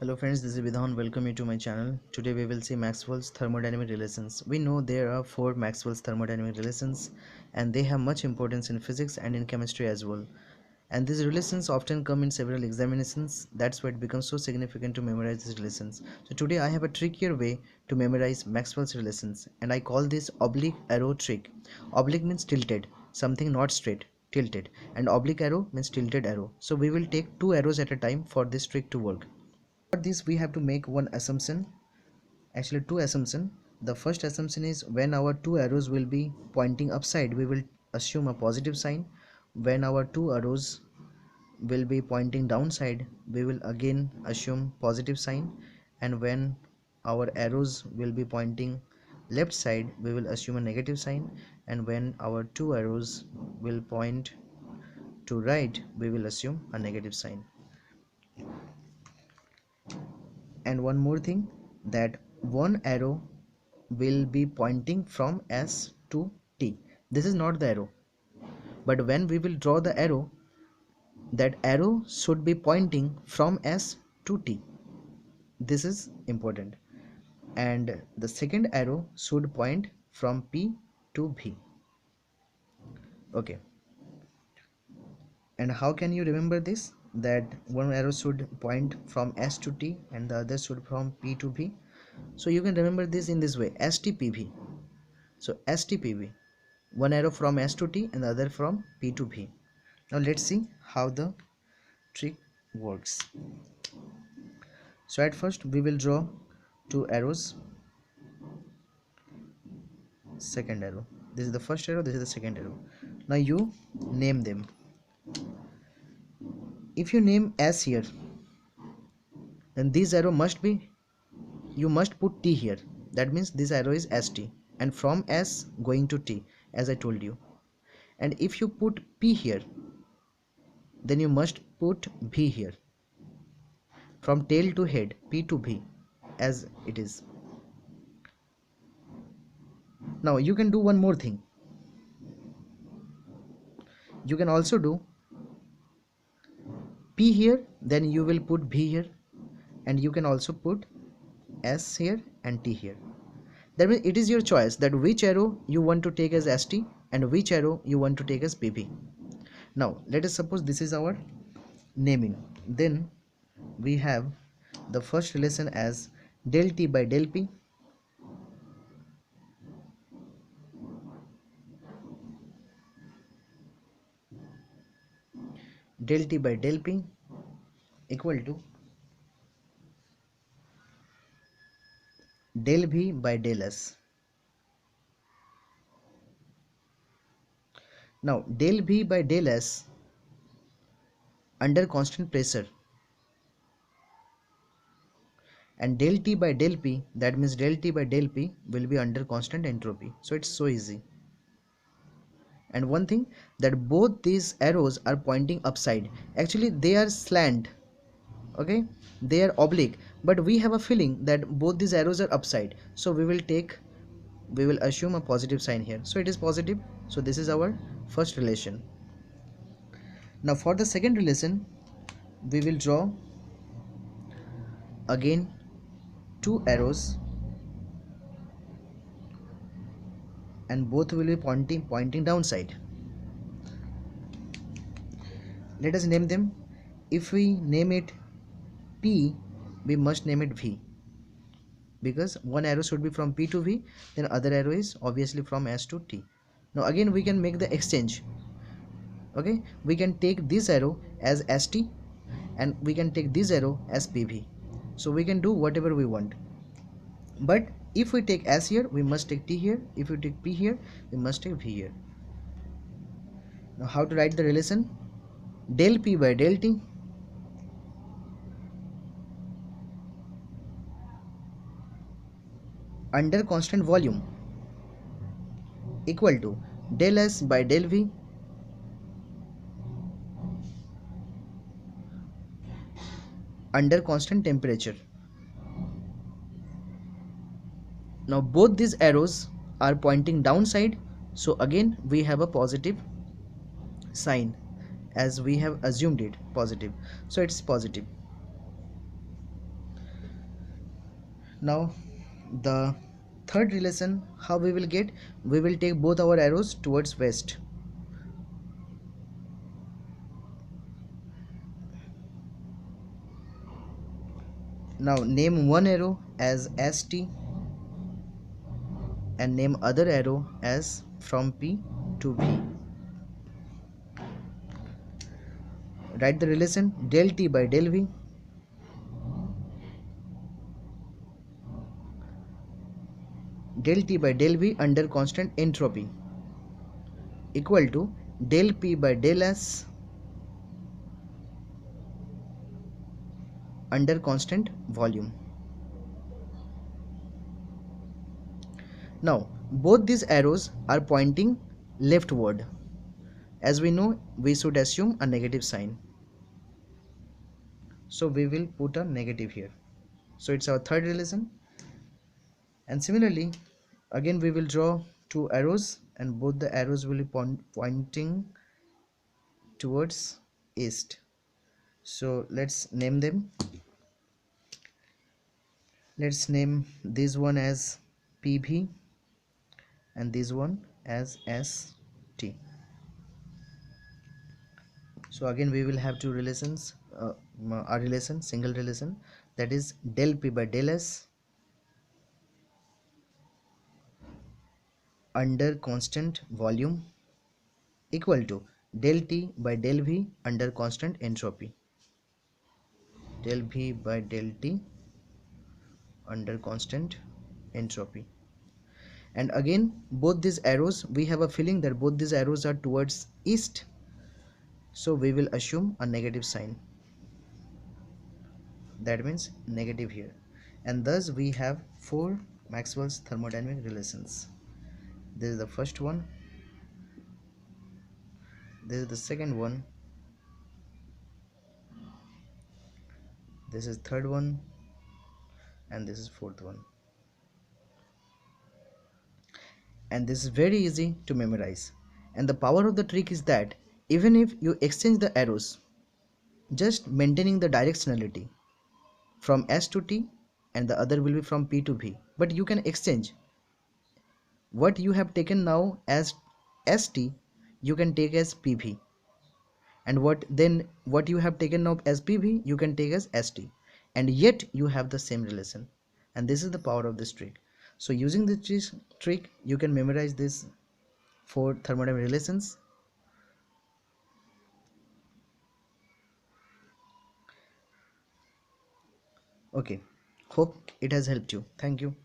Hello friends, this is Vidhan. Welcome you to my channel. Today we will see Maxwell's thermodynamic relations. We know there are 4 Maxwell's thermodynamic relations and they have much importance in physics and in chemistry as well. And these relations often come in several examinations. That's why it becomes so significant to memorize these relations. So today I have a trickier way to memorize Maxwell's relations and I call this oblique arrow trick. Oblique means tilted, something not straight, tilted, and oblique arrow means tilted arrow. So we will take 2 arrows at a time for this trick to work. For this we have to make one assumption, actually two assumption. The first assumption is when our two arrows will be pointing upside, we will assume a positive sign. When our two arrows will be pointing downside, we will again assume positive sign, and when our arrows will be pointing left side, we will assume a negative sign, and when our two arrows will point to right, we will assume a negative sign. And one more thing, that one arrow will be pointing from S to T. This is not the arrow, but when we will draw the arrow, that arrow should be pointing from S to T. This is important. And the second arrow should point from P to V. Okay. And how can you remember this? That one arrow should point from S to T and the other should from P to V. So you can remember this in this way, STPV. So STPV, one arrow from S to T and the other from P to V. Now let's see how the trick works. So at first we will draw two arrows. Second arrow, this is the first arrow, this is the second arrow. Now you name them. If you name S here, then this arrow must be, you must put T here. That means this arrow is ST and from S going to T, as I told you. And if you put P here, then you must put V here, from tail to head, P to V, as it is. Now you can do one more thing. You can also do P here, then you will put V here, and you can also put S here and T here. That means it is your choice that which arrow you want to take as ST and which arrow you want to take as PV. Now let us suppose this is our naming. Then we have the first relation as del T by del P, del T by del P equal to del V by del S. Now del V by del S under constant pressure, and del T by del P, that means del T by del P will be under constant entropy. So it's so easy. And one thing, that both these arrows are pointing upside. Actually they are slant, okay, they are oblique, but we have a feeling that both these arrows are upside, so we will assume a positive sign here, so it is positive. So this is our first relation. Now for the second relation, we will draw again two arrows and both will be pointing downside. Let us name them. If we name it P, we must name it V, because one arrow should be from P to V, then other arrow is obviously from S to T. Now again we can make the exchange. Okay, we can take this arrow as ST and we can take this arrow as PV. So we can do whatever we want. But if we take S here, we must take T here. If we take P here, we must take V here. Now how to write the relation? Del P by del T under constant volume equal to del S by del V under constant temperature. Now both these arrows are pointing downside, so again we have a positive sign, as we have assumed it positive, so it's positive. Now the third relation, how we will get, we will take both our arrows towards west. Now name one arrow as ST and name other arrow as from P to V. Write the relation del T by del V del T by del V under constant entropy equal to del P by del S under constant volume. Now both these arrows are pointing leftward. As we know, we should assume a negative sign. So we will put a negative here. So it's our third relation. And similarly, again we will draw two arrows and both the arrows will be pointing towards east. So let's name them. Let's name this one as PV and this one as ST. So again we will have two relations, a relation, single relation, that is del P by del S under constant volume equal to del T by del V under constant entropy. Del V by del T under constant entropy. And again both these arrows, we have a feeling that both these arrows are towards east, so we will assume a negative sign, that means negative here. And thus we have four Maxwell's thermodynamic relations. This is the first one, this is the second one, this is third one, and this is fourth one. And this is very easy to memorize. And the power of the trick is that even if you exchange the arrows, just maintaining the directionality from S to T and the other will be from P to V, but you can exchange what you have taken now as ST, you can take as PV, and what you have taken now as PV you can take as ST, and yet you have the same relation. And this is the power of this trick. So using this trick you can memorize this four thermodynamic relations. Okay, hope it has helped you. Thank you.